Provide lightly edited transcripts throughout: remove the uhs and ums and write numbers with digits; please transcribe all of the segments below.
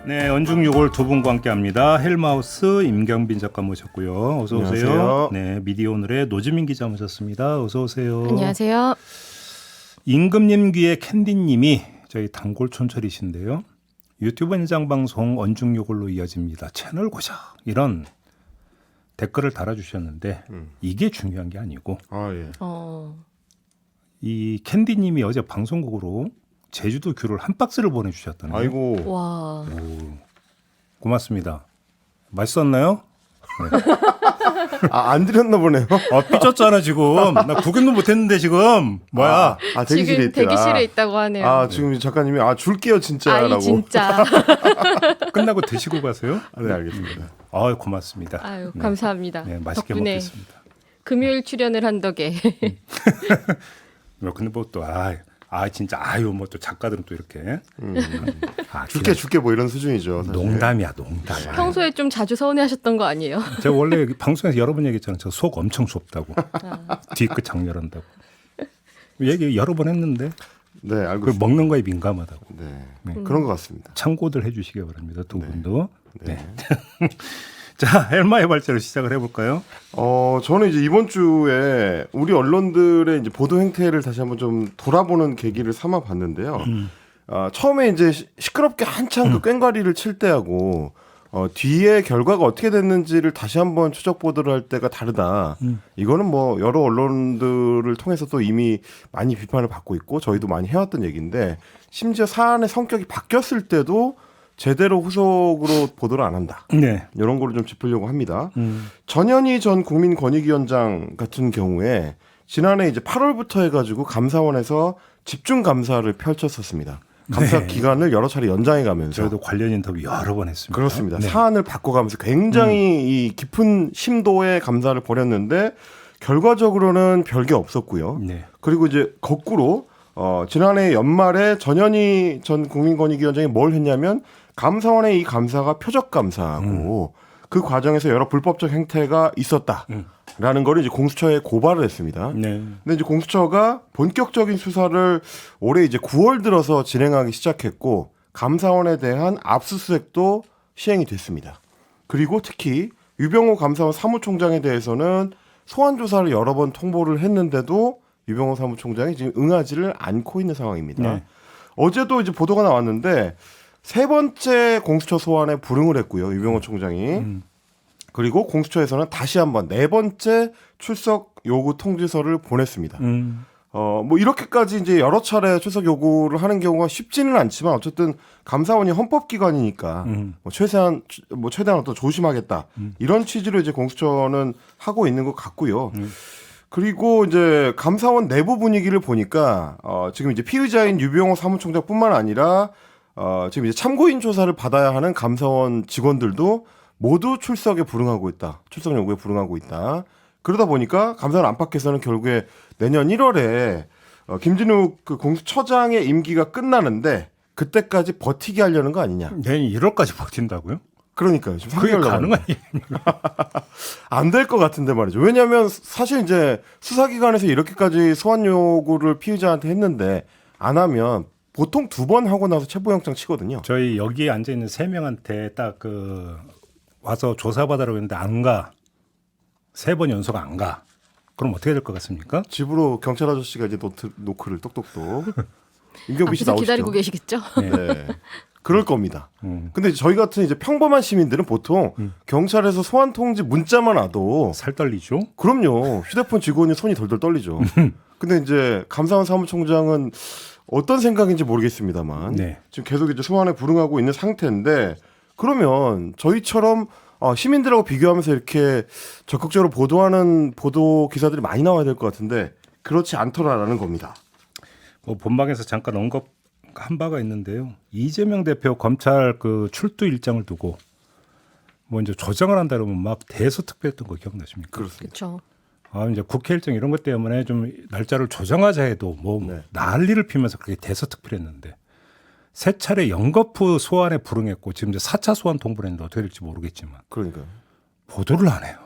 네, 언중유골 두 분과 함께합니다. 헬마우스 임경빈 작가 모셨고요. 어서 오세요. 안녕하세요. 네, 미디어오늘의 노지민 기자 모셨습니다. 어서 오세요. 안녕하세요. 임금님 귀의 캔디님이 저희 단골촌철이신데요. 유튜브 현장 방송 언중유골로 이어집니다. 채널 고정 이런 댓글을 달아주셨는데 이게 중요한 게 아니고 예. 이 캔디님이 어제 방송국으로 제주도 귤을 한 박스를 보내주셨다네요. 아이고. 와. 고맙습니다. 맛있었나요? 안 드렸나 보네요. 삐졌잖아 지금. 나 구경도 못했는데 지금. 뭐야? 대기실에 지금 있더라. 대기실에 있다고 하네요. 지금 작가님이 줄게요 진짜라고. 진짜. 끝나고 드시고 가세요? 네, 알겠습니다. 고맙습니다. 아유, 네. 감사합니다. 네, 맛있게 덕분에 먹겠습니다. 금요일 출연을 한 덕에. 근데 뭐 또 진짜 뭐 또 작가들은 또 이렇게 줄게 뭐 이런 수준이죠. 사실. 농담이야 농담. 평소에 좀 자주 서운해하셨던 거 아니에요? 제가 원래 방송에서 여러 번 얘기했잖아요. 저 속 엄청 좁다고. 뒤끝 장렬한다고. 얘기 여러 번 했는데 네, 알고 그 있습니다. 먹는 거에 민감하다고. 네. 그런 것 같습니다. 참고들 해주시기 바랍니다. 두 분도. 네. 자, 헬마의 발제로 시작을 해볼까요? 저는 이제 이번 주에 우리 언론들의 이제 보도 행태를 다시 한번 좀 돌아보는 계기를 삼아 봤는데요. 처음에 이제 시끄럽게 한창 그 꽹과리를 칠 때하고 뒤에 결과가 어떻게 됐는지를 다시 한번 추적 보도를 할 때가 다르다. 이거는 뭐 여러 언론들을 통해서 또 이미 많이 비판을 받고 있고 저희도 많이 해왔던 얘기인데 심지어 사안의 성격이 바뀌었을 때도 제대로 후속으로 보도를 안 한다. 네. 이런 거를 좀 짚으려고 합니다. 전현희 전 국민권익위원장 같은 경우에 지난해 이제 8월부터 해가지고 감사원에서 집중 감사를 펼쳤었습니다. 감사 기간을 여러 차례 연장해가면서 저희도 관련 인터뷰 여러 번 했습니다. 그렇습니다. 네. 사안을 바꿔가면서 굉장히 이 깊은 심도의 감사를 벌였는데 결과적으로는 별게 없었고요. 네. 그리고 이제 거꾸로 지난해 연말에 전현희 전 국민권익위원장이 뭘 했냐면 감사원의 이 감사가 표적 감사고 그 과정에서 여러 불법적 행태가 있었다라는 걸 이제 공수처에 고발을 했습니다. 네. 근데 이제 공수처가 본격적인 수사를 올해 이제 9월 들어서 진행하기 시작했고 감사원에 대한 압수수색도 시행이 됐습니다. 그리고 특히 유병호 감사원 사무총장에 대해서는 소환 조사를 여러 번 통보를 했는데도 유병호 사무총장이 지금 응하지를 않고 있는 상황입니다. 네. 어제도 이제 보도가 나왔는데 세 번째 공수처 소환에 불응을 했고요. 유병호 총장이. 그리고 공수처에서는 다시 한번 네 번째 출석 요구 통지서를 보냈습니다. 뭐 이렇게까지 이제 여러 차례 출석 요구를 하는 경우가 쉽지는 않지만 어쨌든 감사원이 헌법기관이니까 최대한 또 조심하겠다. 이런 취지로 이제 공수처는 하고 있는 것 같고요. 그리고 이제 감사원 내부 분위기를 보니까 지금 이제 피의자인 유병호 사무총장뿐만 아니라 지금 이제 참고인 조사를 받아야 하는 감사원 직원들도 모두 출석에 불응하고 있다. 출석 요구에 불응하고 있다. 그러다 보니까 감사원 안팎에서는 결국에 내년 1월에 김진욱 그 공수처장의 임기가 끝나는데 그때까지 버티게 하려는 거 아니냐. 내년 1월까지 버틴다고요? 그러니까요. 지금 그게 가능한 일이 안 될 것 같은데 말이죠. 왜냐하면 사실 이제 수사기관에서 이렇게까지 소환 요구를 피의자한테 했는데 안 하면 보통 2번 하고 나서 체포영장 치거든요. 저희 여기에 앉아 있는 3명한테 딱 와서 조사받으라고 했는데 안 가. 3번 연속 안 가. 그럼 어떻게 될 것 같습니까? 집으로 경찰 아저씨가 이제 노크를 똑똑똑. 임경빈 씨 앞에서 나오시죠. 기다리고 계시겠죠? 네. 그럴 겁니다. 근데 저희 같은 이제 평범한 시민들은 보통 경찰에서 소환 통지 문자만 와도 살 떨리죠? 그럼요. 휴대폰 직원이 손이 덜덜 떨리죠. 근데 이제 감사원 사무총장은 어떤 생각인지 모르겠습니다만 네. 지금 계속 이제 소환에 불응하고 있는 상태인데 그러면 저희처럼 시민들하고 비교하면서 이렇게 적극적으로 보도하는 보도 기사들이 많이 나와야 될 것 같은데 그렇지 않더라라는 겁니다. 뭐 본방에서 잠깐 언급한 바가 있는데요. 이재명 대표 검찰 그 출두 일정을 두고 뭐 이제 조정을 한다 그러면 막 대서특별했던 거 기억나십니까? 그렇습니다. 그렇죠. 이제 국회 일정 이런 것 때문에 좀 날짜를 조정하자 해도 뭐 네. 난리를 피면서 그렇게 대서특별했는데 세 차례 연거푸 소환에 불응했고 지금 이제 4차 소환 통보를 했는데 어떻게 될지 모르겠지만 그러니까요. 보도를 안 해요.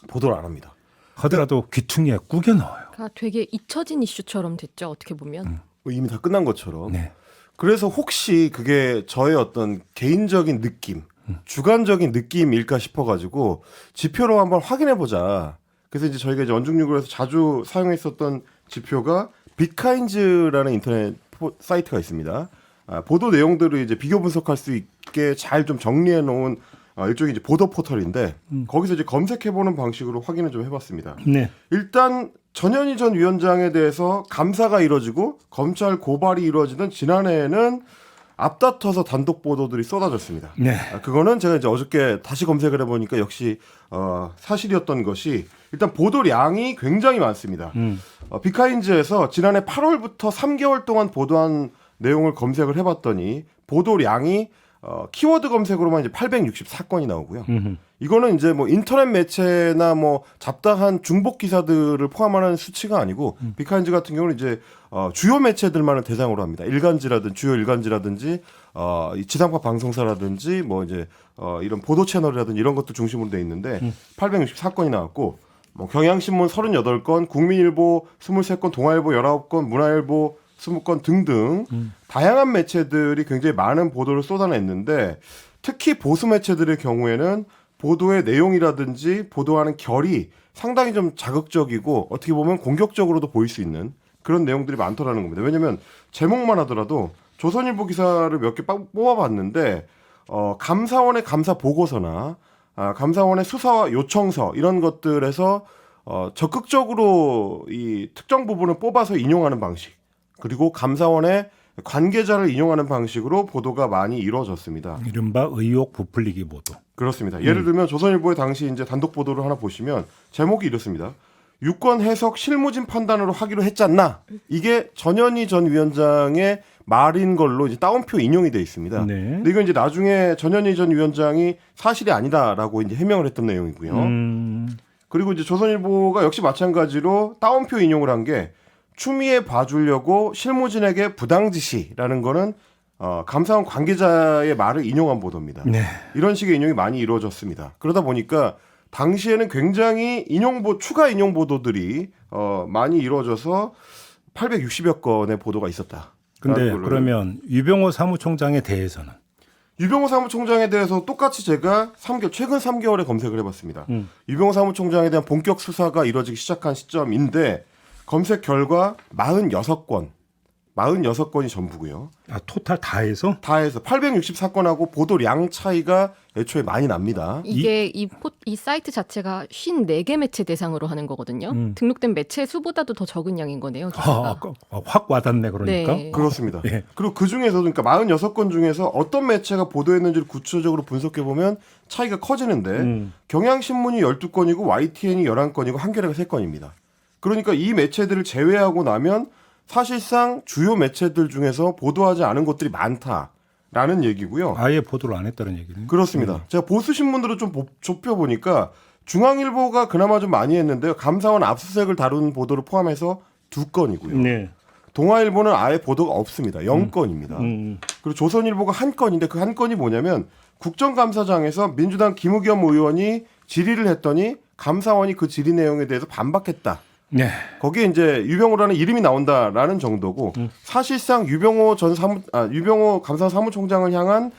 보도를 안 합니다. 하더라도 귀퉁이에 꾸겨 넣어요. 되게 잊혀진 이슈처럼 됐죠. 어떻게 보면. 이미 다 끝난 것처럼. 네. 그래서 혹시 그게 저의 어떤 개인적인 느낌, 주관적인 느낌일까 싶어가지고 지표로 한번 확인해보자. 그래서 이제 저희가 이제 원중육을에서 자주 사용했었던 지표가 빅카인즈라는 인터넷 사이트가 있습니다. 보도 내용들을 이제 비교 분석할 수 있게 잘 좀 정리해 놓은 일종의 이제 보도 포털인데 거기서 이제 검색해보는 방식으로 확인을 좀 해봤습니다. 네. 일단 전현희 전 위원장에 대해서 감사가 이뤄지고 검찰 고발이 이루어지던 지난해에는 앞다퉈서 단독 보도들이 쏟아졌습니다. 네. 그거는 제가 이제 어저께 다시 검색을 해보니까 역시 사실이었던 것이 일단 보도량이 굉장히 많습니다. 빅카인즈에서 지난해 8월부터 3개월 동안 보도한 내용을 검색을 해봤더니 보도량이 키워드 검색으로만 이제 864건이 나오고요. 이거는 이제 뭐 인터넷 매체나 뭐 잡다한 중복 기사들을 포함하는 수치가 아니고 빅카인즈 같은 경우는 이제 주요 매체들만을 대상으로 합니다. 주요 일간지라든지 이 지상파 방송사라든지 뭐 이제 이런 보도 채널이라든지 이런 것도 중심으로 돼 있는데 864건이 나왔고 뭐 경향신문 38건, 국민일보 23건, 동아일보 19건, 문화일보 20건 등등 다양한 매체들이 굉장히 많은 보도를 쏟아냈는데 특히 보수 매체들의 경우에는 보도의 내용이라든지 보도하는 결이 상당히 좀 자극적이고 어떻게 보면 공격적으로도 보일 수 있는 그런 내용들이 많더라는 겁니다. 왜냐하면 제목만 하더라도 조선일보 기사를 몇 개 뽑아봤는데 감사원의 감사 보고서나 감사원의 수사 요청서 이런 것들에서 적극적으로 이 특정 부분을 뽑아서 인용하는 방식 그리고 감사원의 관계자를 인용하는 방식으로 보도가 많이 이루어졌습니다. 이른바 의혹 부풀리기 보도. 그렇습니다. 예를 들면 조선일보의 당시 이제 단독 보도를 하나 보시면 제목이 이렇습니다. 유권 해석 실무진 판단으로 하기로 했잖나. 이게 전현희 전 위원장의 말인 걸로 이제 따옴표 인용이 돼 있습니다. 네. 근데 이건 이제 나중에 전현희 전 위원장이 사실이 아니다라고 이제 해명을 했던 내용이고요. 그리고 이제 조선일보가 역시 마찬가지로 따옴표 인용을 한 게 추미애 봐주려고 실무진에게 부당 지시라는 거는 감사원 관계자의 말을 인용한 보도입니다. 네. 이런 식의 인용이 많이 이루어졌습니다. 그러다 보니까 당시에는 굉장히 추가 인용 보도들이 많이 이루어져서 860여 건의 보도가 있었다. 근데 그러면 유병호 사무총장에 대해서는 유병호 사무총장에 대해서 똑같이 제가 최근 3개월에 검색을 해봤습니다. 유병호 사무총장에 대한 본격 수사가 이루어지기 시작한 시점인데 검색 결과 46건이 전부고요. 토탈 다 해서? 다 해서 864건하고 보도량 차이가 애초에 많이 납니다. 이게 이 사이트 자체가 54개 매체 대상으로 하는 거거든요. 등록된 매체 수보다도 더 적은 양인 거네요. 기사가. 확 와닿네 그러니까. 네. 그렇습니다. 예. 그리고 그 중에서도 그러니까 46건 중에서 어떤 매체가 보도했는지를 구체적으로 분석해 보면 차이가 커지는데 경향신문이 12건이고 YTN이 11건이고 한겨레가 3건입니다. 그러니까 이 매체들을 제외하고 나면 사실상 주요 매체들 중에서 보도하지 않은 것들이 많다라는 얘기고요. 아예 보도를 안 했다는 얘기는. 그렇습니다. 제가 보수 신문들을 좀 좁혀보니까 중앙일보가 그나마 좀 많이 했는데요. 감사원 압수수색을 다룬 보도를 포함해서 2건이고요. 네. 동아일보는 아예 보도가 없습니다. 0건입니다. 그리고 조선일보가 1건인데 그 1건이 뭐냐면 국정감사장에서 민주당 김의겸 의원이 질의를 했더니 감사원이 그 질의 내용에 대해서 반박했다. 네. 거기에 이제 유병호라는 이름이 나온다라는 정도고 사실상 유병호 감사원 사무총장을 향한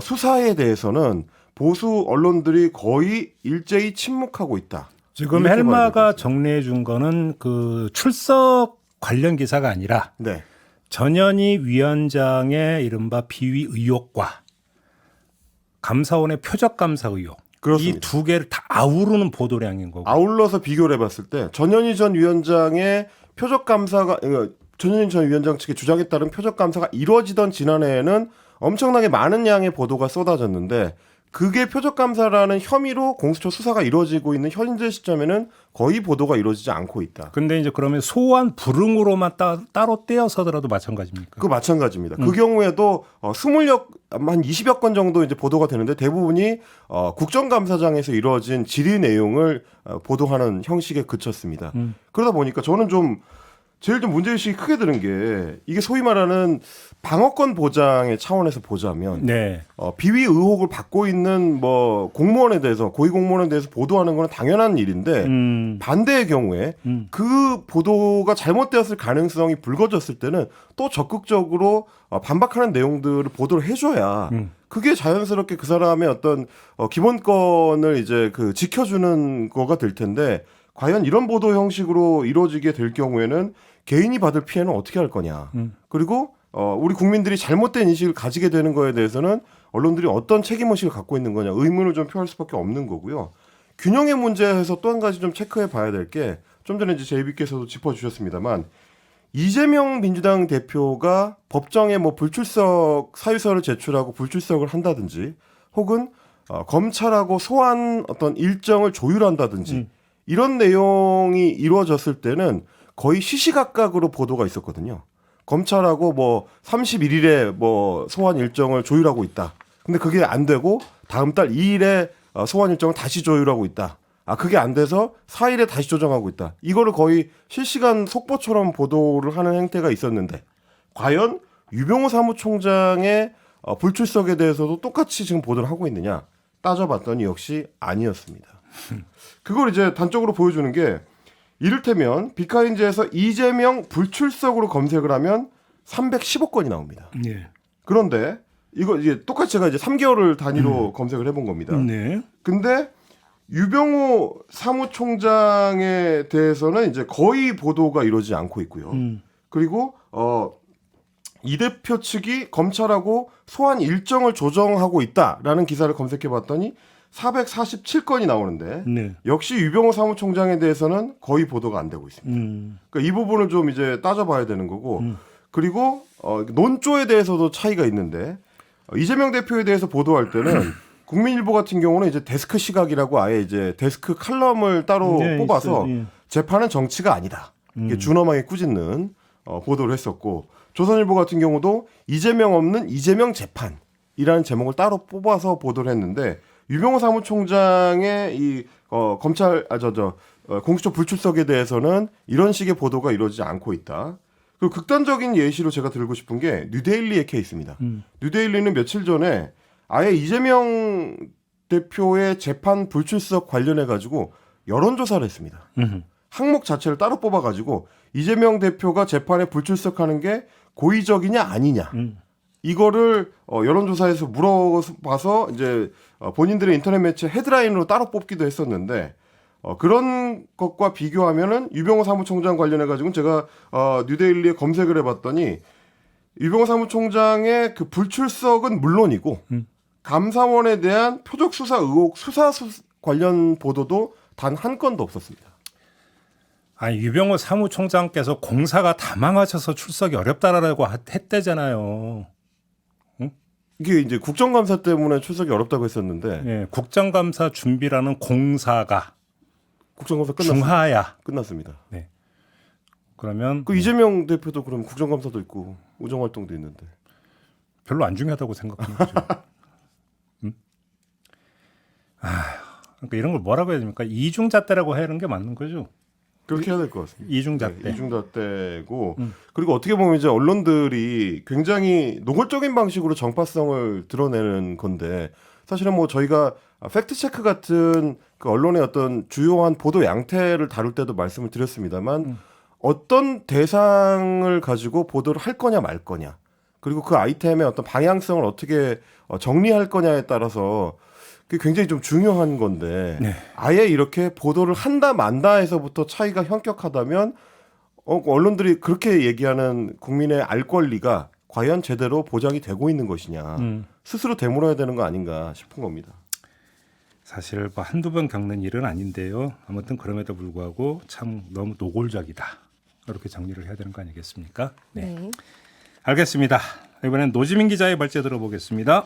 수사에 대해서는 보수 언론들이 거의 일제히 침묵하고 있다. 지금 헬마가 정리해 준 거는 그 출석 관련 기사가 아니라 네. 전현희 위원장의 이른바 비위 의혹과 감사원의 표적 감사 의혹. 그렇습니다. 이 두 개를 다 아우르는 보도량인 거고. 아울러서 비교를 해봤을 때 전현희 전 위원장의 표적 감사가 전현희 전 위원장 측의 주장에 따른 표적 감사가 이루어지던 지난해에는 엄청나게 많은 양의 보도가 쏟아졌는데 그게 표적 감사라는 혐의로 공수처 수사가 이루어지고 있는 현재 시점에는 거의 보도가 이루어지지 않고 있다. 근데 이제 그러면 소환 불응으로만 따로 떼어서더라도 마찬가지입니까? 그 마찬가지입니다. 그 경우에도 한 20여 건 정도 이제 보도가 되는데 대부분이 국정감사장에서 이루어진 질의 내용을 보도하는 형식에 그쳤습니다. 그러다 보니까 저는 좀 제일 좀 문제의식이 크게 드는 게 이게 소위 말하는 방어권 보장의 차원에서 보자면 네. 비위 의혹을 받고 있는 뭐 공무원에 대해서 고위 공무원에 대해서 보도하는 건 당연한 일인데 반대의 경우에 그 보도가 잘못되었을 가능성이 불거졌을 때는 또 적극적으로 반박하는 내용들을 보도를 해줘야 그게 자연스럽게 그 사람의 어떤 기본권을 이제 그 지켜주는 거가 될 텐데 과연 이런 보도 형식으로 이루어지게 될 경우에는 개인이 받을 피해는 어떻게 할 거냐. 그리고 우리 국민들이 잘못된 인식을 가지게 되는 거에 대해서는 언론들이 어떤 책임의식을 갖고 있는 거냐 의문을 좀 표할 수밖에 없는 거고요. 균형의 문제에서 또 한 가지 좀 체크해 봐야 될 게 좀 전에 이제 제이비께서도 짚어주셨습니다만 이재명 민주당 대표가 법정에 뭐 불출석 사유서를 제출하고 불출석을 한다든지 혹은 검찰하고 소환 어떤 일정을 조율한다든지 이런 내용이 이루어졌을 때는 거의 시시각각으로 보도가 있었거든요. 검찰하고 뭐 31일에 뭐 소환 일정을 조율하고 있다. 근데 그게 안 되고 다음 달 2일에 소환 일정을 다시 조율하고 있다. 그게 안 돼서 4일에 다시 조정하고 있다. 이거를 거의 실시간 속보처럼 보도를 하는 행태가 있었는데 과연 유병호 사무총장의 불출석에 대해서도 똑같이 지금 보도를 하고 있느냐 따져봤더니 역시 아니었습니다. 그걸 이제 단적으로 보여주는 게 이를테면 비카인즈에서 이재명 불출석으로 검색을 하면 315건이 나옵니다. 네. 그런데 이거 이제 똑같이 제가 이제 3개월을 단위로 검색을 해본 겁니다. 네. 근데 유병호 사무총장에 대해서는 이제 거의 보도가 이루어지지 않고 있고요. 그리고 이 대표 측이 검찰하고 소환 일정을 조정하고 있다라는 기사를 검색해봤더니 447건이 나오는데 네. 역시 유병호 사무총장에 대해서는 거의 보도가 안 되고 있습니다. 그러니까 이 부분을 좀 이제 따져봐야 되는 거고 그리고 논조에 대해서도 차이가 있는데 이재명 대표에 대해서 보도할 때는 국민일보 같은 경우는 이제 데스크 시각이라고 아예 이제 데스크 칼럼을 따로 네, 뽑아서 있어요. 예. 재판은 정치가 아니다. 이게 준엄하게 꾸짖는 보도를 했었고 조선일보 같은 경우도 이재명 없는 이재명 재판이라는 제목을 따로 뽑아서 보도를 했는데 유병호 사무총장의 이 검찰 공수처 불출석에 대해서는 이런 식의 보도가 이루어지지 않고 있다. 그리고 극단적인 예시로 제가 들고 싶은 게 뉴데일리의 케이스입니다. 뉴데일리는 며칠 전에 아예 이재명 대표의 재판 불출석 관련해 가지고 여론조사를 했습니다. 항목 자체를 따로 뽑아 가지고 이재명 대표가 재판에 불출석하는 게 고의적이냐 아니냐. 이거를 여론조사에서 물어봐서 이제 본인들의 인터넷 매체 헤드라인으로 따로 뽑기도 했었는데 그런 것과 비교하면은 유병호 사무총장 관련해 가지고는 제가 뉴데일리에 검색을 해봤더니 유병호 사무총장의 그 불출석은 물론이고 감사원에 대한 표적 수사 의혹 수사 관련 보도도 단 한 건도 없었습니다. 아니 유병호 사무총장께서 공사가 다 망하셔서 출석이 어렵다라고 했대잖아요. 이게 이제 국정감사 때문에 출석이 어렵다고 했었는데 예, 국정감사 준비라는 공사가 국정감사 끝났습니다. 네. 그러면 그 이재명 대표도 그럼 국정감사도 있고 우정활동도 있는데 별로 안 중요하다고 생각하는 거죠. 그러니까 이런 걸 뭐라고 해야 됩니까? 이중잣대라고 하는 게 맞는 거죠. 그렇게 해야 될 것 같습니다. 이중잣대. 네, 이중잣대고 그리고 어떻게 보면 이제 언론들이 굉장히 노골적인 방식으로 정파성을 드러내는 건데 사실은 뭐 저희가 팩트 체크 같은 그 언론의 어떤 주요한 보도 양태를 다룰 때도 말씀을 드렸습니다만 어떤 대상을 가지고 보도를 할 거냐 말 거냐 그리고 그 아이템의 어떤 방향성을 어떻게 정리할 거냐에 따라서 그게 굉장히 좀 중요한 건데 네. 아예 이렇게 보도를 한다 만다에서부터 차이가 현격하다면 언론들이 그렇게 얘기하는 국민의 알 권리가 과연 제대로 보장이 되고 있는 것이냐 스스로 되물어야 되는 거 아닌가 싶은 겁니다. 사실 뭐 한두 번 겪는 일은 아닌데요. 아무튼 그럼에도 불구하고 참 너무 노골적이다. 이렇게 정리를 해야 되는 거 아니겠습니까? 네. 네. 알겠습니다. 이번엔 노지민 기자의 발제 들어보겠습니다.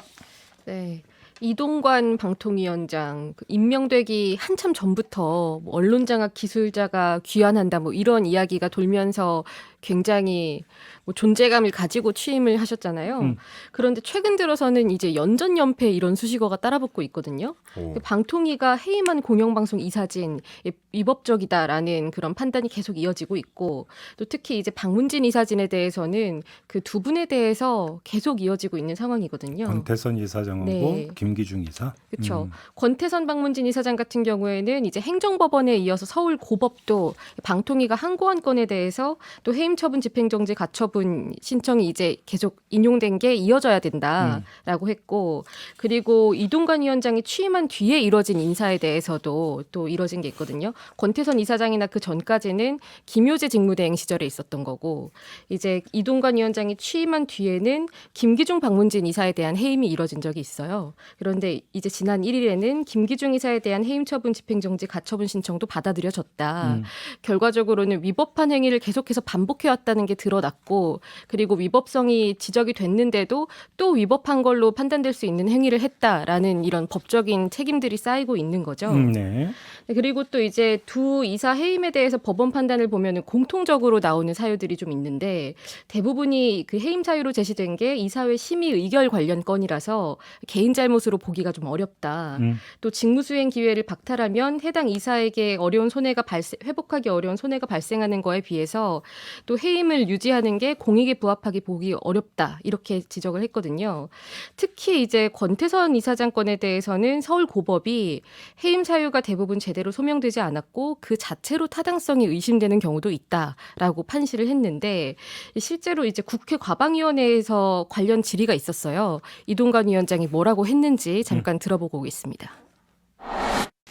네. 이동관 방통위원장 임명되기 한참 전부터 뭐 언론장악 기술자가 귀환한다 뭐 이런 이야기가 돌면서 굉장히 뭐 존재감을 가지고 취임을 하셨잖아요. 그런데 최근 들어서는 이제 연전연패 이런 수식어가 따라붙고 있거든요. 방통위가 해임한 공영방송 이 사진 위법적이다라는 그런 판단이 계속 이어지고 있고 또 특히 이제 박문진 이사진에 대해서는 그 두 분에 대해서 계속 이어지고 있는 상황이거든요. 권태선 이사장하고 네. 김기중 이사. 그렇죠. 권태선 박문진 이사장 같은 경우에는 이제 행정법원에 이어서 서울 고법도 방통위가 항고한 건에 대해서 또 해임 처분 집행정지 가처분 신청이 이제 계속 인용된 게 이어져야 된다라고 했고 그리고 이동관 위원장이 취임한 뒤에 이뤄진 인사에 대해서도 또 이뤄진 게 있거든요. 권태선 이사장이나 그 전까지는 김효재 직무대행 시절에 있었던 거고 이제 이동관 위원장이 취임한 뒤에는 김기중 박문진 이사에 대한 해임이 이뤄진 적이 있어요. 그런데 이제 지난 1일에는 김기중 이사에 대한 해임 처분 집행정지 가처분 신청도 받아들여졌다. 결과적으로는 위법한 행위를 계속해서 반복해왔다는 게 드러났고 그리고 위법성이 지적이 됐는데도 또 위법한 걸로 판단될 수 있는 행위를 했다라는 이런 법적인 책임들이 쌓이고 있는 거죠. 네. 그리고 또 이제 두 이사 해임에 대해서 법원 판단을 보면은 공통적으로 나오는 사유들이 좀 있는데 대부분이 그 해임 사유로 제시된 게 이사회 심의 의결 관련 건이라서 개인 잘못으로 보기가 좀 어렵다. 또 직무수행 기회를 박탈하면 해당 이사에게 회복하기 어려운 손해가 발생하는 거에 비해서 또 해임을 유지하는 게 공익에 부합하게 보기 어렵다. 이렇게 지적을 했거든요. 특히 이제 권태선 이사장 건에 대해서는 서울 고법이 해임 사유가 대부분 제대로 소명되지 않았고 그 자체로 타당성이 의심되는 경우도 있다라고 판시를 했는데 실제로 이제 국회 과방위원회에서 관련 질의가 있었어요. 이동관 위원장이 뭐라고 했는지 잠깐 들어보고 오겠습니다.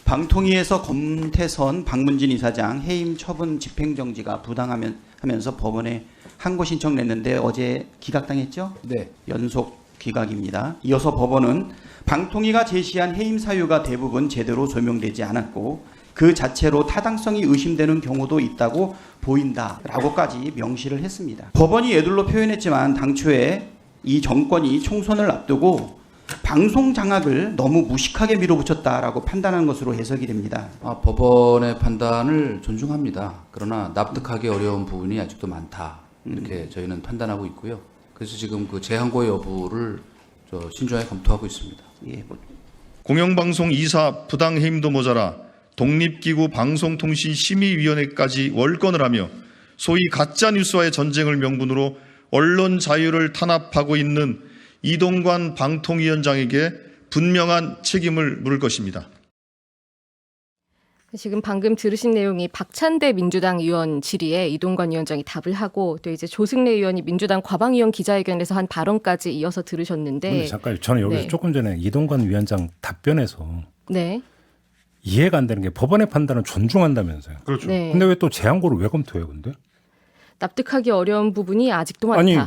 방통위에서 권태선 박문진 이사장 해임 처분 집행정지가 부당하면서 법원에 항고 신청 냈는데 어제 기각당했죠? 네. 연속 기각입니다. 이어서 법원은 방통위가 제시한 해임 사유가 대부분 제대로 소명되지 않았고 그 자체로 타당성이 의심되는 경우도 있다고 보인다라고까지 명시를 했습니다. 법원이 애둘러 표현했지만 당초에 이 정권이 총선을 앞두고 방송 장악을 너무 무식하게 밀어붙였다라고 판단한 것으로 해석이 됩니다. 법원의 판단을 존중합니다. 그러나 납득하기 어려운 부분이 아직도 많다. 이렇게 저희는 판단하고 있고요. 그래서 지금 그 재항고 여부를 신중하게 검토하고 있습니다. 예, 공영방송 이사 부당해임도 모자라 독립기구 방송통신심의위원회까지 월권을 하며 소위 가짜뉴스와의 전쟁을 명분으로 언론 자유를 탄압하고 있는 이동관 방통위원장에게 분명한 책임을 물을 것입니다. 지금 방금 들으신 내용이 박찬대 민주당 의원 질의에 이동관 위원장이 답을 하고 또 이제 조승래 의원이 민주당 과방위원 기자회견에서 한 발언까지 이어서 들으셨는데. 근데 잠깐 저는 여기서 네. 조금 전에 이동관 위원장 답변에서 네. 이해가 안 되는 게 법원의 판단은 존중한다면서요. 그렇죠. 네. 근데 왜 또 재항고를 왜 검토해요, 근데? 납득하기 어려운 부분이 아직도 많다. 아니,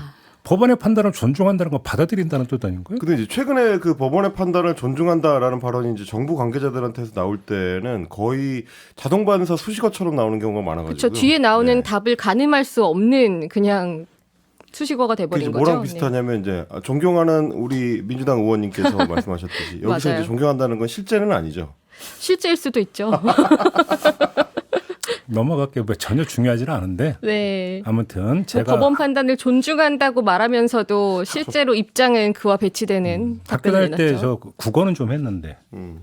법원의 판단을 존중한다는 건 받아들인다는 뜻 아닌가요? 근데 이제 최근에 그 법원의 판단을 존중한다라는 발언이 이제 정부 관계자들한테서 나올 때는 거의 자동 반사 수식어처럼 나오는 경우가 많아가지고. 그렇죠. 뒤에 나오는 네. 답을 가늠할 수 없는 그냥 수식어가 돼버린 거죠. 뭐랑 비슷하냐면 이제 존경하는 우리 민주당 의원님께서 말씀하셨듯이 여기서 맞아요. 이제 존경한다는 건 실제는 아니죠. 실제일 수도 있죠. 넘어갈게요. 뭐 전혀 중요하지는 않은데 네. 아무튼 제가 법원 판단을 존중한다고 말하면서도 실제로 입장은 그와 배치되는 학교 답변을 다닐 때 내놨죠. 저 국어는 좀 했는데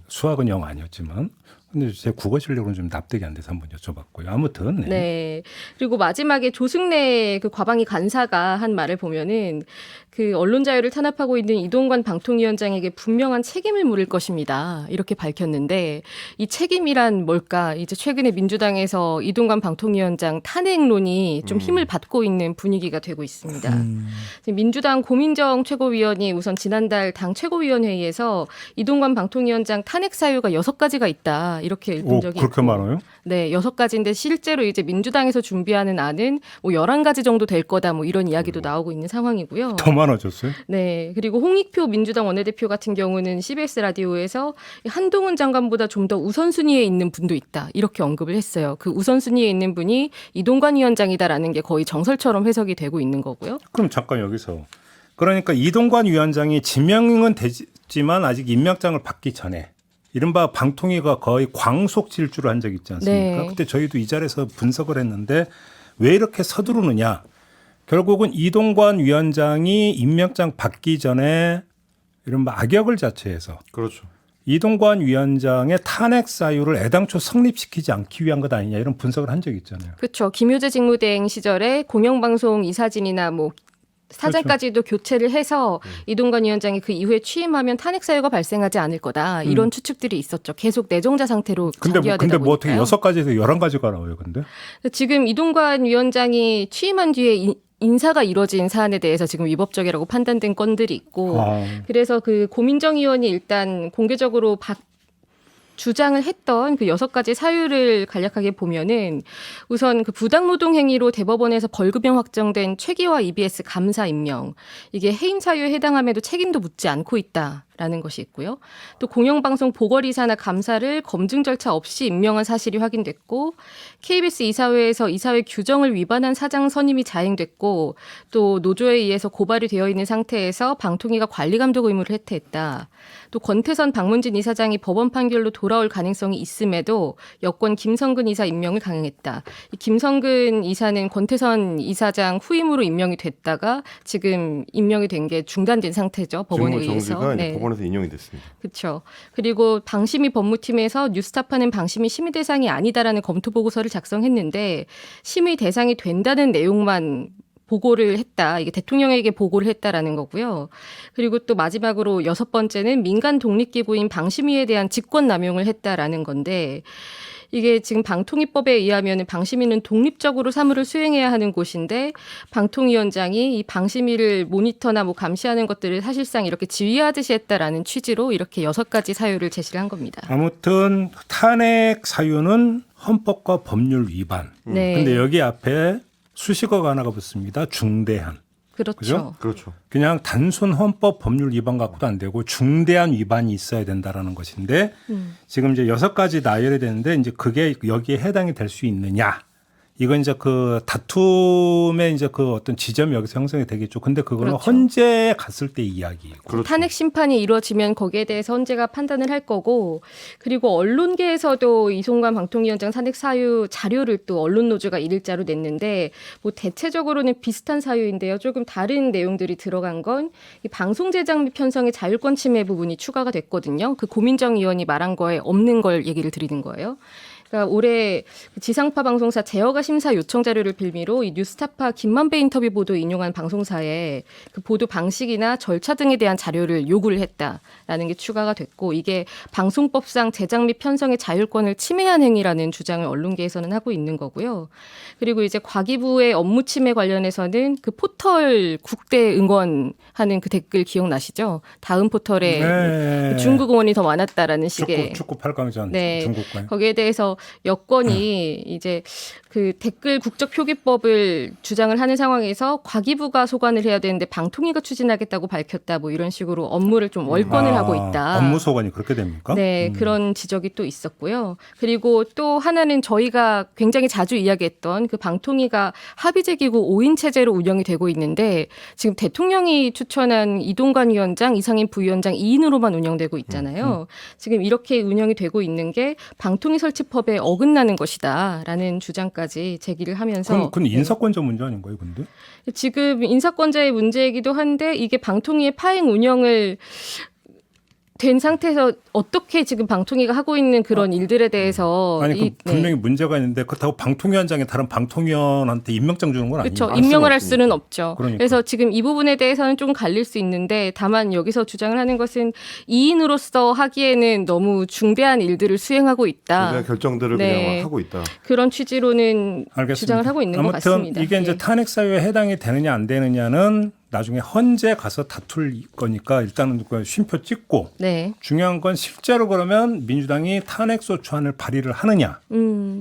수학은 영 아니었지만 근데 제 국어 실력은 좀 납득이 안 돼서 한번 여쭤봤고요. 아무튼 네. 네. 그리고 마지막에 조승래 그 과방위 간사가 한 말을 보면은 그 언론 자유를 탄압하고 있는 이동관 방통위원장에게 분명한 책임을 물을 것입니다. 이렇게 밝혔는데 이 책임이란 뭘까? 이제 최근에 민주당에서 이동관 방통위원장 탄핵론이 좀 힘을 받고 있는 분위기가 되고 있습니다. 민주당 고민정 최고위원이 우선 지난달 당 최고위원회의에서 이동관 방통위원장 탄핵 사유가 6가지가 있다. 이렇게 읽은 적이 그렇게 있고. 많아요? 네, 6가지인데 실제로 이제 민주당에서 준비하는 안은 뭐 11가지 정도 될 거다. 뭐 이런 이야기도 나오고 있는 상황이고요. 더 많아졌어요? 네, 그리고 홍익표 민주당 원내대표 같은 경우는 CBS 라디오에서 한동훈 장관보다 좀 더 우선순위에 있는 분도 있다. 이렇게 언급을 했어요. 그 우선순위에 있는 분이 이동관 위원장이다라는 게 거의 정설처럼 해석이 되고 있는 거고요. 그럼 잠깐 여기서 그러니까 이동관 위원장이 지명은 되지만 아직 임명장을 받기 전에 이른바 방통위가 거의 광속 질주를 한 적이 있지 않습니까? 네. 그때 저희도 이 자리에서 분석을 했는데 왜 이렇게 서두르느냐. 결국은 이동관 위원장이 임명장 받기 전에 이런 악역을 자처해서 그렇죠. 이동관 위원장의 탄핵 사유를 애당초 성립시키지 않기 위한 것 아니냐 이런 분석을 한 적이 있잖아요. 그렇죠. 김효재 직무대행 시절에 공영방송 이사진이나 뭐 사장까지도 교체를 해서 이동관 위원장이 그 이후에 취임하면 탄핵 사유가 발생하지 않을 거다. 이런 추측들이 있었죠. 계속 내정자 상태로 근데 장기화되다 뭐 어떻게 보니까요. 6가지에서 11가지가 나와요, 근데? 지금 이동관 위원장이 취임한 뒤에 인사가 이뤄진 사안에 대해서 지금 위법적이라고 판단된 건들이 있고 그래서 그 고민정 의원이 일단 공개적으로 주장을 했던 그 6가지 사유를 간략하게 보면은 우선 그 부당노동 행위로 대법원에서 벌금형 확정된 최기화 EBS 감사 임명 이게 해임 사유에 해당함에도 책임도 묻지 않고 있다라는 것이 있고요. 또 공영방송 보궐이사나 감사를 검증 절차 없이 임명한 사실이 확인됐고 KBS 이사회에서 이사회 규정을 위반한 사장 선임이 자행됐고 또 노조에 의해서 고발이 되어 있는 상태에서 방통위가 관리감독 의무를 해태했다. 또 권태선 박문진 이사장이 법원 판결로 돌아올 가능성이 있음에도 여권 김성근 이사 임명을 강행했다. 이 김성근 이사는 권태선 이사장 후임으로 임명이 됐다가 지금 임명이 된 게 중단된 상태죠. 법원에 직무 의해서. 정지가 이제 법원에서 인용이 됐습니다. 그렇죠. 그리고 방심위 법무팀에서 뉴스타파는 방심위 심의 대상이 아니다라는 검토 보고서를 작성했는데 심의 대상이 된다는 내용만 보고를 했다. 이게 대통령에게 보고를 했다라는 거고요. 그리고 또 마지막으로 6번째는 민간 독립기구인 방심위에 대한 직권 남용을 했다라는 건데 이게 지금 방통위법에 의하면 방심위는 독립적으로 사무를 수행해야 하는 곳인데 방통위원장이 이 방심위를 모니터나 뭐 감시하는 것들을 사실상 이렇게 지휘하듯이 했다라는 취지로 이렇게 6가지 사유를 제시를 한 겁니다. 아무튼 탄핵 사유는 헌법과 법률 위반. 네. 근데 여기 앞에 수식어가 하나가 붙습니다. 중대한. 그렇죠. 그죠? 그렇죠. 그냥 단순 헌법 법률 위반 갖고도 안 되고 중대한 위반이 있어야 된다라는 것인데 지금 이제 6가지 나열이 되는데 이제 그게 여기에 해당이 될 수 있느냐. 이건 이제 그 다툼의 이제 그 어떤 지점이 여기서 형성이 되겠죠. 근데 그거는 그렇죠. 헌재에 갔을 때 이야기이고. 그렇죠. 탄핵 심판이 이루어지면 거기에 대해서 헌재가 판단을 할 거고 그리고 언론계에서도 이송관 방통위원장 탄핵 사유 자료를 또 언론노조가 일일자로 냈는데 뭐 대체적으로는 비슷한 사유인데요. 조금 다른 내용들이 들어간 건 이 방송 제작 및 편성의 자율권 침해 부분이 추가가 됐거든요. 그 고민정 의원이 말한 거에 없는 걸 얘기를 드리는 거예요. 그러니까 올해 지상파 방송사 제어가 심사 요청 자료를 빌미로 이 뉴스타파 김만배 인터뷰 보도 인용한 방송사에 그 보도 방식이나 절차 등에 대한 자료를 요구를 했다라는 게 추가가 됐고 이게 방송법상 제작 및 편성의 자율권을 침해한 행위라는 주장을 언론계에서는 하고 있는 거고요. 그리고 이제 과기부의 업무 침해 관련해서는 그 포털 국대 응원하는 그 댓글 기억나시죠? 다음 포털에 네. 중국 응원이 더 많았다라는 식의 축구 8강전 네. 중국과. 거기에 대해서 여권이 이제 그 댓글 국적 표기법을 주장을 하는 상황에서 과기부가 소관을 해야 되는데 방통위가 추진하겠다고 밝혔다 뭐 이런 식으로 업무를 좀 월권을 하고 있다. 업무 소관이 그렇게 됩니까? 네, 그런 지적이 또 있었고요. 그리고 또 하나는 저희가 굉장히 자주 이야기했던 그 방통위가 합의제 기구 5인 체제로 운영이 되고 있는데 지금 대통령이 추천한 이동관 위원장, 이상임 부위원장 2인으로만 운영되고 있잖아요. 지금 이렇게 운영이 되고 있는 게 방통위 설치법에 어긋나는 것이다라는 주장까지 제기를 하면서 그건 인사권자 문제 아닌가요, 근데? 지금 인사권자의 문제이기도 한데 이게 방통위의 파행 운영을 된 상태에서 어떻게 지금 방통위가 하고 있는 그런 일들에 대해서 아니 그 분명히 문제가 있는데 그렇다고 방통위원장이 다른 방통위원한테 임명장 주는 건 아니에요. 그렇죠. 임명을 할 수는 없죠. 그러니까. 그래서 지금 이 부분에 대해서는 좀 갈릴 수 있는데 다만 여기서 주장을 하는 것은 2인으로서 하기에는 너무 중대한 일들을 수행하고 있다. 중대한 결정들을 네. 그냥 하고 있다. 그런 취지로는 알겠습니다. 주장을 하고 있는 것 아무튼 같습니다. 이게 이제 예. 탄핵 사유에 해당이 되느냐 안 되느냐는 나중에 헌재 가서 다툴 거니까 일단은 그 쉼표 찍고 네. 중요한 건 실제로 그러면 민주당이 탄핵소추안을 발의를 하느냐 네.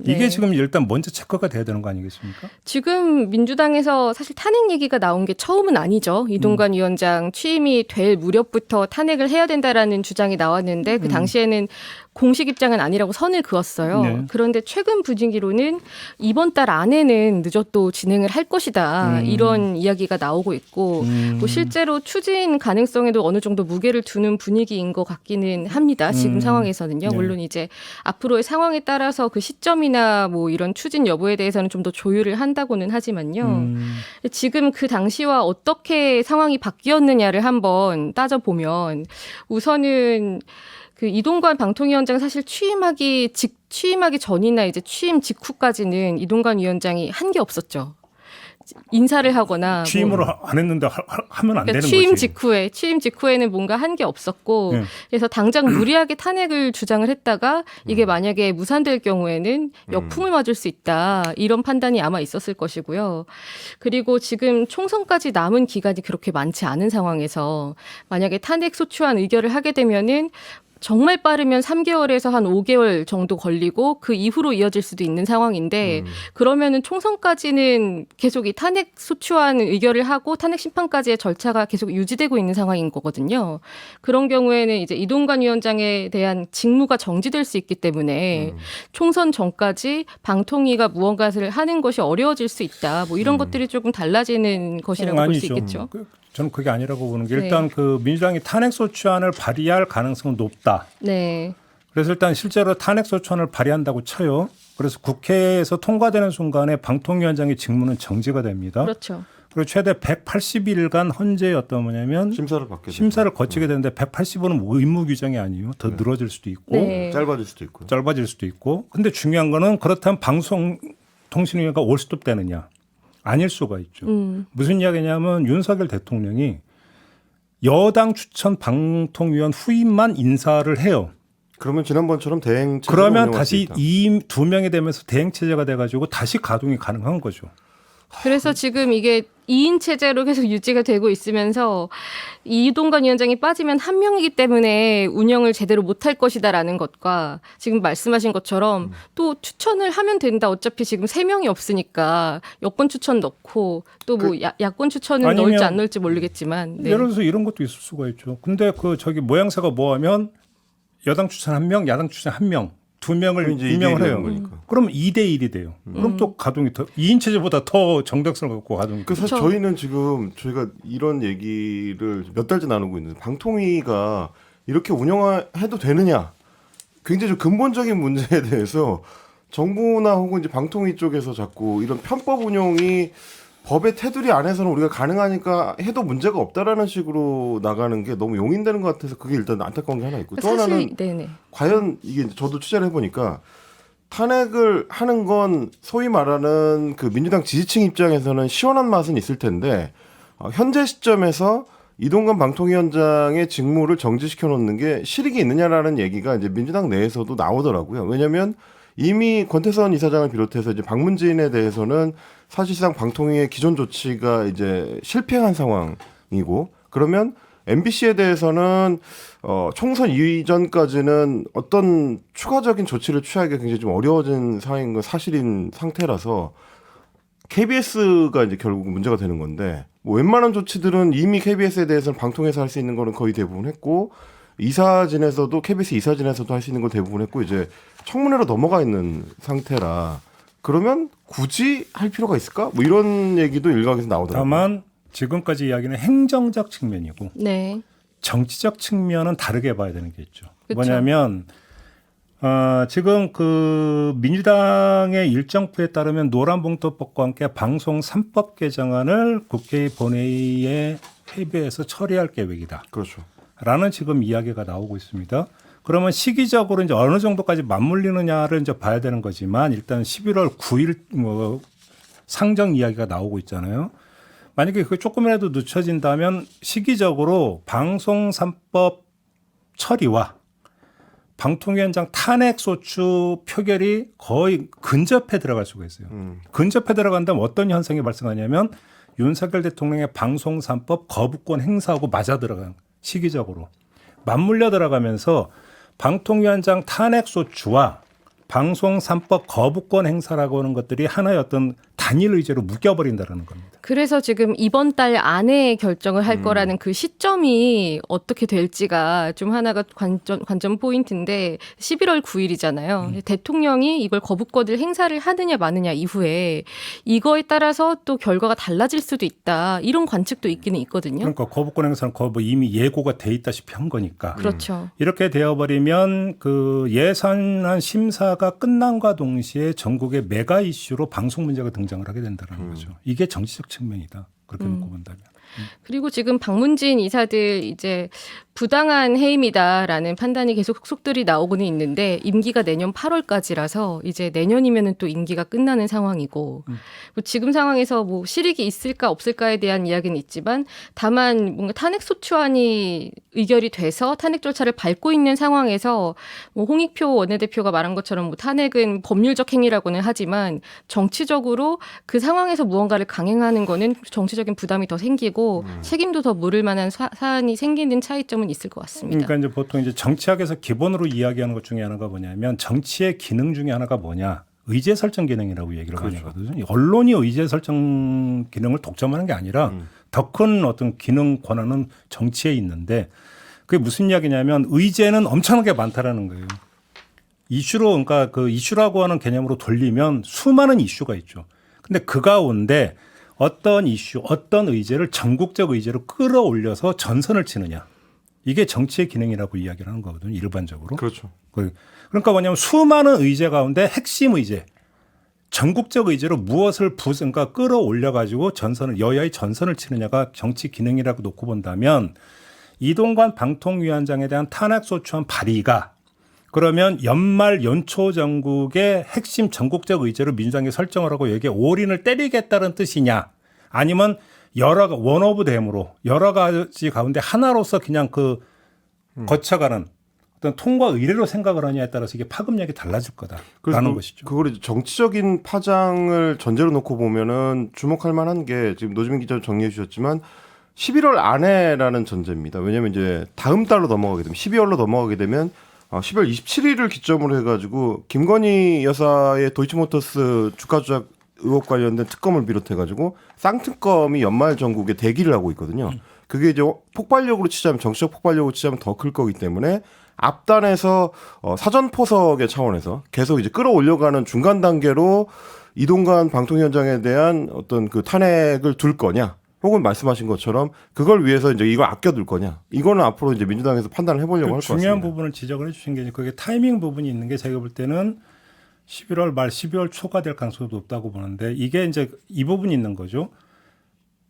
이게 지금 일단 먼저 체크가 돼야 되는 거 아니겠습니까? 지금 민주당에서 사실 탄핵 얘기가 나온 게 처음은 아니죠. 이동관 위원장 취임이 될 무렵부터 탄핵을 해야 된다라는 주장이 나왔는데 그 당시에는 공식 입장은 아니라고 선을 그었어요. 네. 그런데 최근 분위기로는 이번 달 안에는 늦어도 진행을 할 것이다. 이런 이야기가 나오고 있고 뭐 실제로 추진 가능성에도 어느 정도 무게를 두는 분위기인 것 같기는 합니다. 지금 상황에서는요. 네. 물론 이제 앞으로의 상황에 따라서 그 시점이나 뭐 이런 추진 여부에 대해서는 좀 더 조율을 한다고는 하지만요. 지금 그 당시와 어떻게 상황이 바뀌었느냐를 한번 따져보면 우선은 그 이동관 방통위원장 사실 취임하기 전이나 이제 취임 직후까지는 이동관 위원장이 한 게 없었죠. 인사를 하거나 취임으로 안 했는데 하면 안 그러니까 되는 거지. 취임 직후에는 뭔가 한 게 없었고 네. 그래서 당장 무리하게 탄핵을 주장을 했다가 이게 만약에 무산될 경우에는 역풍을 맞을 수 있다 이런 판단이 아마 있었을 것이고요. 그리고 지금 총선까지 남은 기간이 그렇게 많지 않은 상황에서 만약에 탄핵 소추안 의결을 하게 되면은 정말 빠르면 3개월에서 한 5개월 정도 걸리고 그 이후로 이어질 수도 있는 상황인데 그러면은 총선까지는 계속 이 탄핵 소추안 의결을 하고 탄핵 심판까지의 절차가 계속 유지되고 있는 상황인 거거든요. 그런 경우에는 이제 이동관 위원장에 대한 직무가 정지될 수 있기 때문에 총선 전까지 방통위가 무언가를 하는 것이 어려워질 수 있다. 뭐 이런 것들이 조금 달라지는 것이라고 볼 수 아니죠. 있겠죠. 저는 그게 아니라고 보는 게 네. 일단 그 민주당이 탄핵소추안을 발의할 가능성은 높다. 네. 그래서 일단 실제로 탄핵소추안을 발의한다고 쳐요. 그래서 국회에서 통과되는 순간에 방통위원장의 직무는 정지가 됩니다. 그렇죠. 그리고 최대 180일간 헌재에 어떤 뭐냐면 심사를 거치게 되는데 180일은 의무 규정이 아니에요. 더 늘어질 수도 있고 네. 짧아질 수도 있고. 짧아질 수도 있고. 근데 중요한 거는 그렇다면 방송통신위가 올스톱 되느냐. 아닐 수가 있죠. 무슨 이야기냐면 윤석열 대통령이 여당 추천 방통위원 후임만 인사를 해요. 그러면 지난번처럼 대행 체제로 그러면 운영할 수 다시 있다. 이 두 명이 되면서 대행 체제가 돼가지고 다시 가동이 가능한 거죠. 그래서 지금 이게 2인 체제로 계속 유지가 되고 있으면서 이동관 위원장이 빠지면 한 명이기 때문에 운영을 제대로 못할 것이다라는 것과 지금 말씀하신 것처럼 또 추천을 하면 된다. 어차피 지금 3명이 없으니까 여권 추천 넣고 또 뭐 야권 추천을 아니면 넣을지 안 넣을지 모르겠지만 네. 예를 들어서 이런 것도 있을 수가 있죠. 근데 그 저기 모양새가 뭐하면 여당 추천 1명, 야당 추천 1명, 2명을 이제 임명을 2대1이 해요. 되는 거니까. 그럼 2대1이 돼요. 그럼 또 가동이 더 2인 체제보다 더 정당성을 갖고 가동이. 그 사실 그쵸. 저희는 지금 저희가 이런 얘기를 몇 달째 나누고 있는데 방통위가 이렇게 운영해도 되느냐 굉장히 좀 근본적인 문제에 대해서 정부나 혹은 이제 방통위 쪽에서 자꾸 이런 편법 운영이 법의 테두리 안에서는 우리가 가능하니까 해도 문제가 없다라는 식으로 나가는 게 너무 용인되는 것 같아서 그게 일단 안타까운 게 하나 있고 또 하나는 네네. 과연 이게 저도 취재를 해보니까 탄핵을 하는 건 소위 말하는 그 민주당 지지층 입장에서는 시원한 맛은 있을 텐데 현재 시점에서 이동관 방통위원장의 직무를 정지시켜 놓는 게 실익이 있느냐라는 얘기가 이제 민주당 내에서도 나오더라고요. 왜냐하면 이미 권태선 이사장을 비롯해서 이제 박문진에 대해서는 사실상 방통위의 기존 조치가 이제 실패한 상황이고 그러면 MBC에 대해서는 총선 이전까지는 어떤 추가적인 조치를 취하기가 굉장히 좀 어려워진 상황인 건 사실인 상태라서 KBS가 이제 결국 문제가 되는 건데 뭐 웬만한 조치들은 이미 KBS에 대해서는 방통위에서 할 수 있는 거는 거의 대부분 했고 이사진에서도 KBS 이사진에서도 할 수 있는 걸 대부분 했고 이제 청문회로 넘어가 있는 상태라 그러면 굳이 할 필요가 있을까? 뭐 이런 얘기도 일각에서 나오더라고요. 다만 지금까지 이야기는 행정적 측면이고 네. 정치적 측면은 다르게 봐야 되는 게 있죠. 그쵸. 뭐냐면 지금 그 민주당의 일정표에 따르면 노란봉투법과 함께 방송 3법 개정안을 국회 본회의에 회부해서 처리할 계획이다. 그렇죠. 라는 지금 이야기가 나오고 있습니다. 그러면 시기적으로 이제 어느 정도까지 맞물리느냐를 이제 봐야 되는 거지만 일단 11월 9일 뭐 상정 이야기가 나오고 있잖아요. 만약에 그게 조금이라도 늦춰진다면 시기적으로 방송 3법 처리와 방통위원장 탄핵소추 표결이 거의 근접해 들어갈 수가 있어요. 근접해 들어간다면 어떤 현상이 발생하냐면 윤석열 대통령의 방송 3법 거부권 행사하고 맞아 들어간 시기적으로 맞물려 들어가면서 방통위원장 탄핵소추와 방송 3법 거부권 행사라고 하는 것들이 하나의 어떤 단일 의제로 묶여버린다는 겁니다. 그래서 지금 이번 달 안에 결정을 할 거라는 그 시점이 어떻게 될지가 좀 하나가 관전 포인트인데 11월 9일이잖아요. 대통령이 이걸 거부권을 행사를 하느냐 마느냐 이후에 이거에 따라서 또 결과가 달라질 수도 있다. 이런 관측도 있기는 있거든요. 그러니까 거부권 행사는 거의 뭐 이미 예고가 돼 있다시피 한 거니까. 그렇죠. 이렇게 되어버리면 그 예산안 심사가 끝난과 동시에 전국의 메가 이슈로 방송 문제가 등장을 하게 된다는 거죠. 이게 정치적 측면이다. 그렇게 놓고 본다면. 그리고 지금 방문진 이사들 이제 부당한 해임이다라는 판단이 계속 속속들이 나오고는 있는데 임기가 내년 8월까지라서 이제 내년이면은 또 임기가 끝나는 상황이고 뭐 지금 상황에서 뭐 실익이 있을까 없을까에 대한 이야기는 있지만 다만 뭔가 탄핵 소추안이 의결이 돼서 탄핵 절차를 밟고 있는 상황에서 뭐 홍익표 원내대표가 말한 것처럼 뭐 탄핵은 법률적 행위라고는 하지만 정치적으로 그 상황에서 무언가를 강행하는 거는 정치적인 부담이 더 생기고 책임도 더 물을 만한 사안이 생기는 차이점은 있을 것 같습니다. 그러니까 이제 보통 이제 정치학에서 기본으로 이야기하는 것 중에 하나가 뭐냐면 정치의 기능 중에 하나가 뭐냐 의제 설정 기능이라고 얘기를 많이 하거든요. 언론이 의제 설정 기능을 독점하는 게 아니라 더 큰 어떤 기능 권한은 정치에 있는데 그게 무슨 이야기냐면 의제는 엄청나게 많다라는 거예요. 이슈로 그러니까 그 이슈라고 하는 개념으로 돌리면 수많은 이슈가 있죠. 근데 그 가운데 어떤 이슈, 어떤 의제를 전국적 의제로 끌어올려서 전선을 치느냐. 이게 정치의 기능이라고 이야기를 하는 거거든요. 일반적으로. 그렇죠. 그러니까 뭐냐면 수많은 의제 가운데 핵심 의제, 전국적 의제로 무엇을 그러니까 끌어올려가지고 전선을 여야의 전선을 치느냐가 정치 기능이라고 놓고 본다면 이동관 방통위원장에 대한 탄핵소추안 발의가 그러면 연말 연초 전국의 핵심 전국적 의제로 민주당이 설정을 하고 여기에 올인을 때리겠다는 뜻이냐 아니면 여러 원 오브 댐으로 여러 가지 가운데 하나로서 그냥 그 거쳐가는 어떤 통과 의례로 생각을 하냐에 따라서 이게 파급력이 달라질 거다라는 것이죠. 그걸 이제 정치적인 파장을 전제로 놓고 보면은 주목할 만한 게 지금 노지민 기자 정리해 주셨지만 11월 안에라는 전제입니다. 왜냐하면 이제 다음 달로 넘어가게 되면 12월로 넘어가게 되면 12월 27일을 기점으로 해가지고 김건희 여사의 도이치모터스 주가 조작 의혹 관련된 특검을 비롯해가지고 쌍특검이 연말 전국에 대기를 하고 있거든요. 그게 이제 폭발력으로 치자면 정치적 폭발력으로 치자면 더 클 거기 때문에 앞단에서 사전 포석의 차원에서 계속 이제 끌어올려가는 중간 단계로 이동관 방통위원장에 대한 어떤 그 탄핵을 둘 거냐, 혹은 말씀하신 것처럼 그걸 위해서 이제 이걸 아껴둘 거냐, 이거는 앞으로 이제 민주당에서 판단을 해보려고 할 것 같습니다. 중요한 부분을 지적을 해주신 게 그게 타이밍 부분이 있는 게 제가 볼 때는 11월 말 12월 초가 될 가능성이 높다고 보는데 이게 이제 이 부분이 있는 거죠.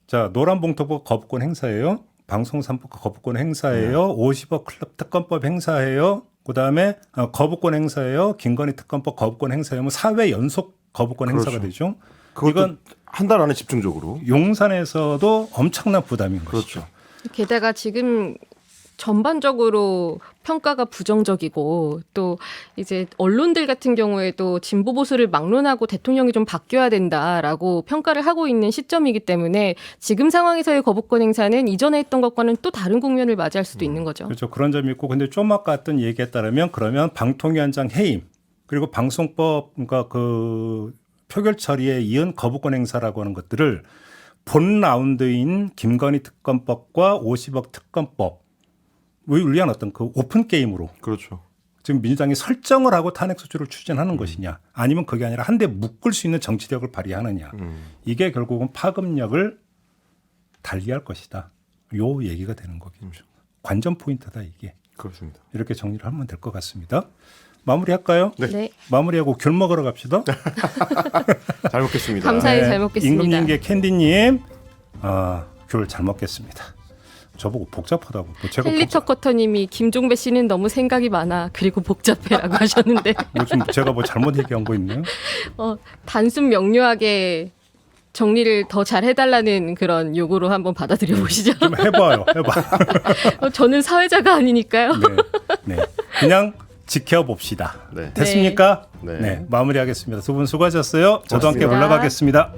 자, 노란봉투법 거부권 행사예요. 방송 3법 거부권 행사예요. 50억 클럽 특검법 행사예요. 그다음에 거부권 행사예요. 김건희 특검법 거부권 행사예요. 4회 연속 거부권 그렇죠. 행사가 되죠. 이건 한 달 안에 집중적으로. 용산에서도 엄청난 부담인 것이죠. 그렇죠. 게다가 지금 전반적으로 평가가 부정적이고 또 이제 언론들 같은 경우에도 진보 보수를 막론하고 대통령이 좀 바뀌어야 된다라고 평가를 하고 있는 시점이기 때문에 지금 상황에서의 거부권 행사는 이전에 했던 것과는 또 다른 국면을 맞이할 수도 있는 거죠. 그렇죠. 그런 점이 있고 근데 좀 아까 했던 얘기에 따르면 그러면 방통위원장 해임 그리고 방송법 그러니까 그 표결 처리에 이은 거부권 행사라고 하는 것들을 본 라운드인 김건희 특검법과 50억 특검법 을 위한 어떤 그 오픈 게임으로 그렇죠. 지금 민주당이 설정을 하고 탄핵 소추를 추진하는 것이냐 아니면 그게 아니라 한 대 묶을 수 있는 정치력을 발휘하느냐 이게 결국은 파급력을 달리할 것이다. 요 얘기가 되는 거겠죠. 관전 포인트다 이게. 그렇습니다. 이렇게 정리를 하면 될 것 같습니다. 마무리할까요? 네. 마무리하고 귤 먹으러 갑시다. 잘 먹겠습니다. 감사히 잘 먹겠습니다. 임금님께 캔디님 귤 잘 먹겠습니다. 저보고 복잡하다고. 제가 헬리터 커터님이 김종배 씨는 너무 생각이 많아 그리고 복잡해라고 하셨는데 좀 제가 뭐 잘못 얘기한 거 있나요? 단순 명료하게 정리를 더 잘 해달라는 그런 요구로 한번 받아들여 보시죠. 좀 해봐. 저는 사회자가 아니니까요. 네. 그냥 지켜봅시다. 네. 됐습니까? 네. 네. 마무리하겠습니다. 두 분 수고하셨어요. 저도 함께 고맙습니다. 올라가겠습니다.